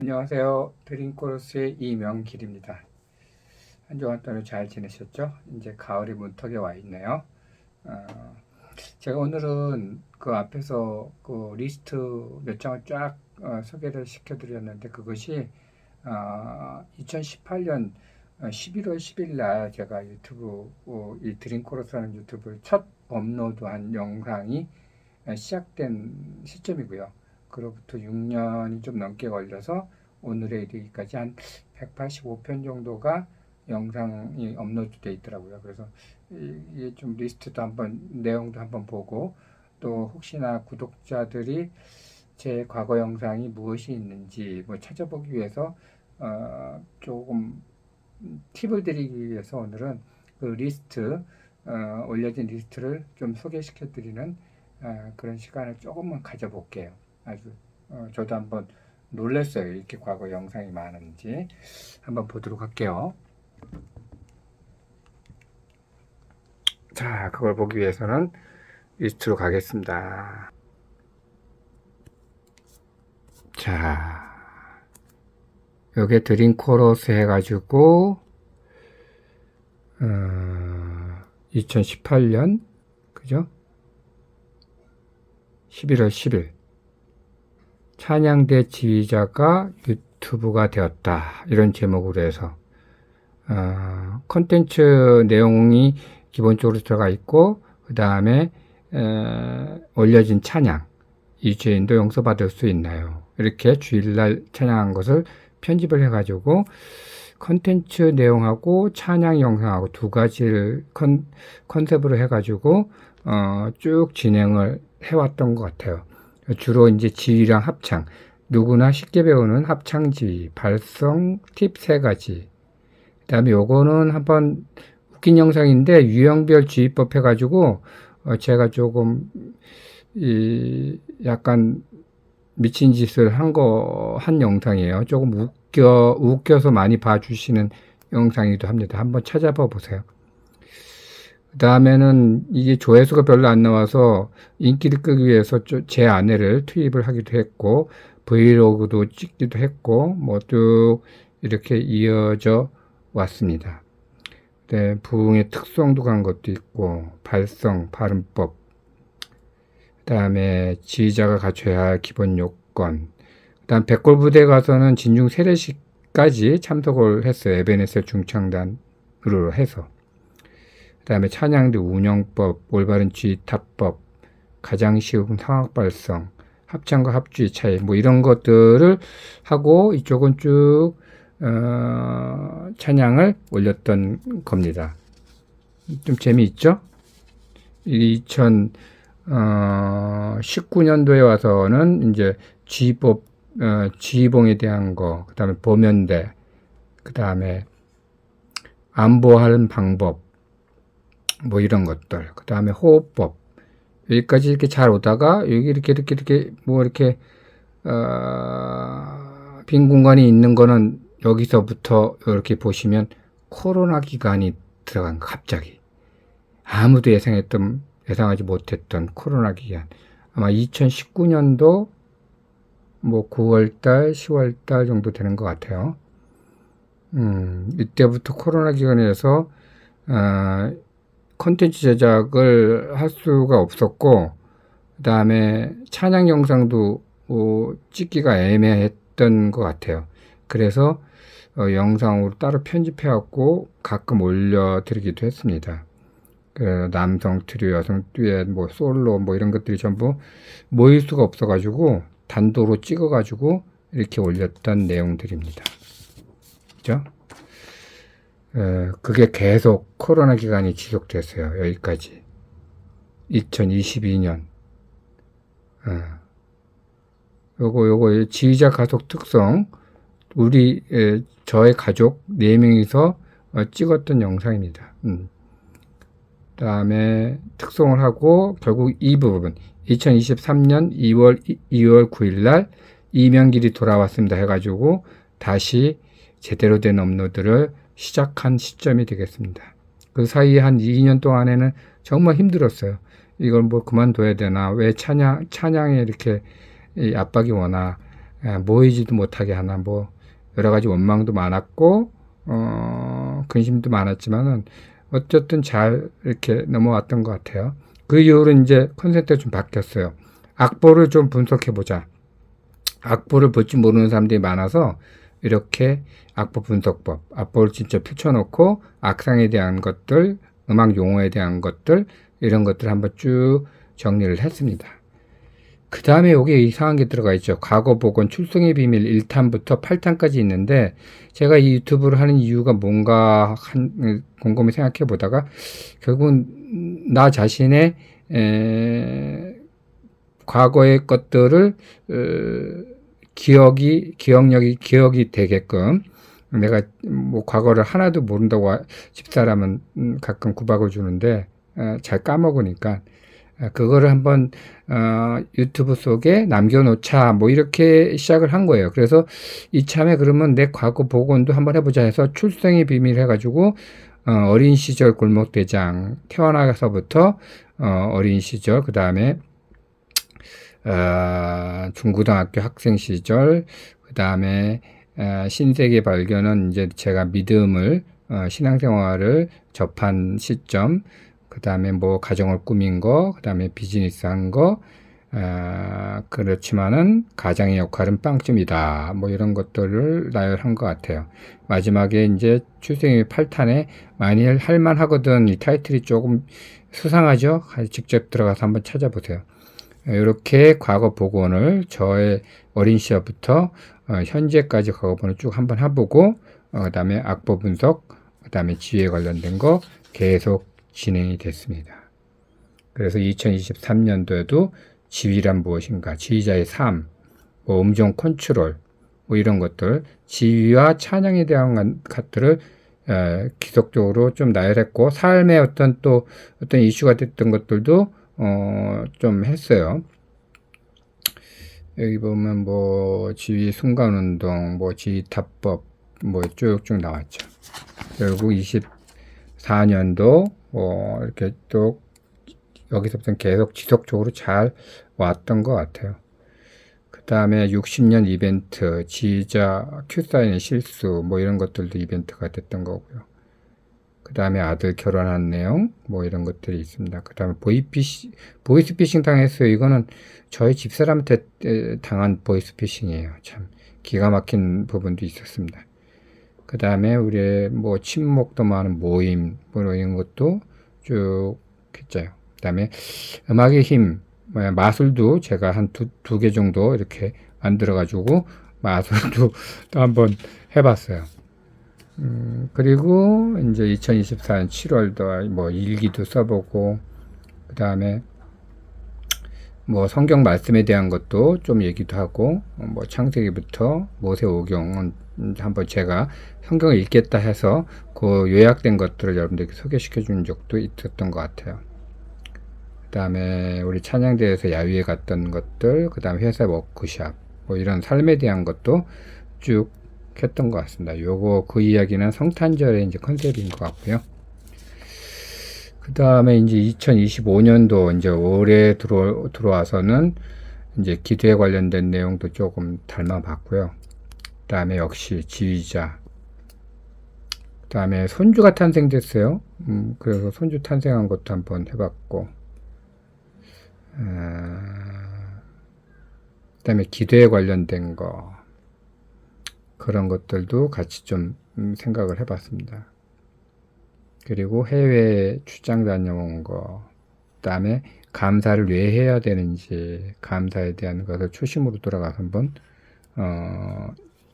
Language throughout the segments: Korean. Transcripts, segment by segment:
안녕하세요. 드림코러스의 이명길입니다. 한 주간 동안 잘 지내셨죠? 이제 가을이 문턱에 와 있네요. 어, 제가 오늘은 그 앞에서 그 리스트 몇 장을 쫙 소개를 시켜드렸는데 그것이 2018년 11월 10일 날 제가 유튜브 이 드림코러스라는 유튜브를 첫 업로드한 영상이 시작된 시점이고요. 그로부터 6년이 좀 넘게 걸려서 오늘에 이르기까지 한 185편 정도가 영상이 업로드되어 있더라고요. 그래서 이게 좀 리스트도 한번 내용도 한번 보고 또 혹시나 구독자들이 제 과거 영상이 무엇이 있는지 뭐 찾아보기 위해서 조금 팁을 드리기 위해서 오늘은 그 리스트 올려진 리스트를 좀 소개시켜 드리는 그런 시간을 조금만 가져볼게요. 아주 저도 한번 놀랐어요. 이렇게 과거 영상이 많은지 한번 보도록 할게요. 자, 그걸 보기 위해서는 리스트로 가겠습니다. 자, 여기에 드림코러스 해가지고 2018년 그죠? 11월 10일 찬양대 지휘자가 유튜브가 되었다. 이런 제목으로 해서 컨텐츠 내용이 기본적으로 들어가 있고 그 다음에 올려진 찬양 2주일도 용서받을 수 있나요? 이렇게 주일날 찬양한 것을 편집을 해가지고 컨텐츠 내용하고 찬양 영상하고 두 가지를 컨셉으로 해가지고 쭉 진행을 해왔던 것 같아요. 주로 이제 지휘랑 합창, 누구나 쉽게 배우는 합창 지휘, 발성 팁 3가지. 그 다음에 요거는 한번 웃긴 영상인데 유형별 지휘법 해가지고 제가 조금 약간 미친 짓을 한 영상이에요. 조금 웃겨서 많이 봐주시는 영상이기도 합니다. 한번 찾아봐 보세요. 그 다음에는 이게 조회수가 별로 안 나와서 인기를 끄기 위해서 제 아내를 투입을 하기도 했고, 브이로그도 찍기도 했고, 쭉 이렇게 이어져 왔습니다. 네, 부흥의 특성도 간 것도 있고, 발성, 발음법, 그 다음에 지휘자가 갖춰야 할 기본 요건, 그 다음 백골부대 가서는 진중 세례식까지 참석을 했어요. 에베네셀 중창단으로 해서. 그 다음에 찬양대 운영법, 올바른 지휘타법, 가장 쉬운 상황 발성, 합창과 합주의 차이, 이런 것들을 하고 이쪽은 쭉 찬양을 올렸던 겁니다. 좀 재미있죠? 2019년도에 와서는 이제 지휘법, 지휘봉에 대한 거, 그 다음에 보면대, 그 다음에 안보하는 방법, 이런 것들, 그 다음에 호흡법, 여기까지 이렇게 잘 오다가, 여기 이렇게, 빈 공간이 있는 거는 여기서부터 이렇게 보시면 코로나 기간이 들어간 거, 갑자기. 아무도 예상하지 못했던 코로나 기간. 아마 2019년도 9월달, 10월달 정도 되는 것 같아요. 이때부터 코로나 기간에서, 콘텐츠 제작을 할 수가 없었고, 그 다음에 찬양 영상도 찍기가 애매했던 것 같아요. 그래서 영상으로 따로 편집해갖고 가끔 올려드리기도 했습니다. 그 남성 트리오, 여성 듀엣, 솔로, 이런 것들이 전부 모일 수가 없어가지고 단도로 찍어가지고 이렇게 올렸던 내용들입니다. 그죠? 그게 계속 코로나 기간이 지속됐어요. 여기까지. 2022년. 요거 지휘자 가족 특성. 저의 가족 4명이서 찍었던 영상입니다. 다음에 특성을 하고 결국 이 부분 2023년 2월 9일 날 이명길이 돌아왔습니다 해가지고 다시 제대로 된 업로드를 시작한 시점이 되겠습니다. 그 사이에 한 2년 동안에는 정말 힘들었어요. 이걸 그만둬야 되나, 왜 찬양에 이렇게 압박이 오나, 모이지도 못하게 하나, 뭐 여러 가지 원망도 많았고 근심도 많았지만은 어쨌든 잘 이렇게 넘어왔던 것 같아요. 그 이후로 이제 컨셉트가 좀 바뀌었어요. 악보를 좀 분석해 보자. 악보를 볼 줄 모르는 사람들이 많아서 이렇게 악보 분석법, 악보를 진짜 펼쳐놓고 악상에 대한 것들, 음악 용어에 대한 것들, 이런 것들을 한번 쭉 정리를 했습니다. 그 다음에 여기에 이상한 게 들어가 있죠. 과거 복원 출생의 비밀 1탄부터 8탄까지 있는데, 제가 이 유튜브를 하는 이유가 뭔가 곰곰이 생각해 보다가 결국은 나 자신의 과거의 것들을 기억이 되게끔, 내가 뭐 과거를 하나도 모른다고 집사람은 가끔 구박을 주는데 잘 까먹으니까 그거를 한번 유튜브 속에 남겨놓자, 뭐 이렇게 시작을 한 거예요. 그래서 이참에 그러면 내 과거 복원도 한번 해보자 해서 출생의 비밀 해가지고 어린 시절 골목대장 태어나서부터 어린 시절, 그 다음에 중고등학교 학생 시절, 그 다음에 신세계 발견은 이제 제가 믿음을 신앙생활을 접한 시점, 그 다음에 뭐 가정을 꾸민 거, 그 다음에 비즈니스 한 거, 그렇지만은 가장의 역할은 빵점이다, 뭐 이런 것들을 나열한 것 같아요. 마지막에 이제 출생의 8탄에 만일 할만하거든, 이 타이틀이 조금 수상하죠? 직접 들어가서 한번 찾아보세요. 이렇게 과거 복원을 저의 어린 시절부터 현재까지 과거 복원을 쭉 한번 해보고 그 다음에 악보 분석, 그 다음에 지휘에 관련된 거 계속 진행이 됐습니다. 그래서 2023년도에도 지휘란 무엇인가, 지휘자의 삶, 뭐 음정 컨트롤, 뭐 이런 것들, 지휘와 찬양에 대한 것들을 기속적으로 좀 나열했고, 삶의 어떤 이슈가 됐던 것들도 좀 했어요. 여기 보면 뭐 지휘 순간운동, 뭐 지휘타법, 뭐 쭉쭉 나왔죠. 결국 24년도 이렇게 또 여기서부터 계속 지속적으로 잘 왔던 것 같아요. 그 다음에 60년 이벤트, 지휘자 큐사인의 실수, 뭐 이런 것들도 이벤트가 됐던 거고요. 그 다음에 아들 결혼한 내용, 뭐 이런 것들이 있습니다. 그 다음에 보이스피싱 당했어요. 이거는 저희 집사람한테 당한 보이스피싱이에요. 참 기가 막힌 부분도 있었습니다. 그 다음에 우리의 뭐 친목도 많은 모임, 뭐 이런 것도 쭉 했죠. 그 다음에 음악의 힘, 마술도 제가 한 두 개 정도 이렇게 만들어가지고 마술도 또 한번 해봤어요. 그리고 이제 2024년 7월도 뭐 일기도 써보고, 그 다음에 뭐 성경 말씀에 대한 것도 좀 얘기도 하고, 뭐 창세기부터 모세오경은 한번 제가 성경을 읽겠다 해서 그 요약된 것들을 여러분들께 소개시켜 준 적도 있었던 것 같아요. 그 다음에 우리 찬양대에서 야유회 갔던 것들, 그 다음에 회사 워크샵, 뭐 이런 삶에 대한 것도 쭉 했던 것 같습니다. 요거 그 이야기는 성탄절의 이제 컨셉인 것 같고요. 그 다음에 이제 2025년도 이제 올해 들어와서는 이제 기도에 관련된 내용도 조금 닮아봤고요. 그 다음에 역시 지휘자. 그 다음에 손주가 탄생됐어요. 그래서 손주 탄생한 것도 한번 해봤고. 그 다음에 기도에 관련된 거. 그런 것들도 같이 좀 생각을 해봤습니다. 그리고 해외 출장 다녀온 거, 그 다음에 감사를 왜 해야 되는지, 감사에 대한 것을 초심으로 돌아가서 한번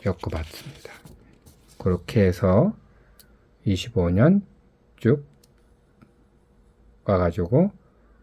엮어봤습니다. 그렇게 해서 25년 쭉 와가지고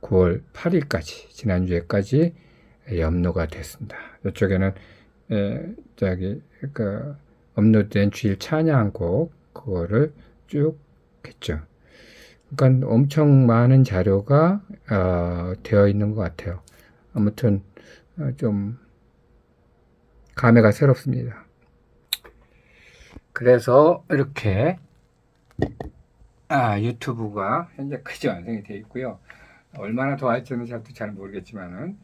9월 8일까지, 지난주에까지 업로드가 됐습니다. 이쪽에는 업로드된 주일 찬양곡, 그거를 쭉 했죠. 그러니까 엄청 많은 자료가 되어 있는 것 같아요. 아무튼 좀 감회가 새롭습니다. 그래서 이렇게 유튜브가 현재까지 완성이 되어 있고요. 얼마나 더 할지는 잘 모르겠지만은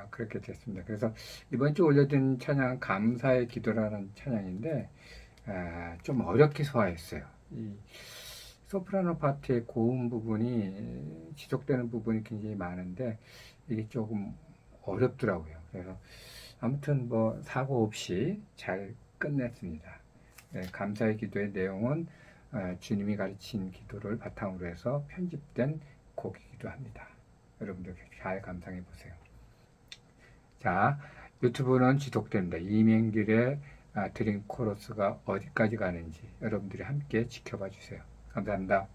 그렇게 됐습니다. 그래서 이번 주 올려드린 찬양은 감사의 기도라는 찬양인데 좀 어렵게 소화했어요. 이 소프라노 파트의 고음 부분이 지속되는 부분이 굉장히 많은데 이게 조금 어렵더라고요. 그래서 아무튼 뭐 사고 없이 잘 끝냈습니다. 감사의 기도의 내용은 주님이 가르친 기도를 바탕으로 해서 편집된 곡이기도 합니다. 여러분들 잘 감상해 보세요. 자, 유튜브는 지속됩니다. 이명길의 드림 코러스가 어디까지 가는지 여러분들이 함께 지켜봐 주세요. 감사합니다.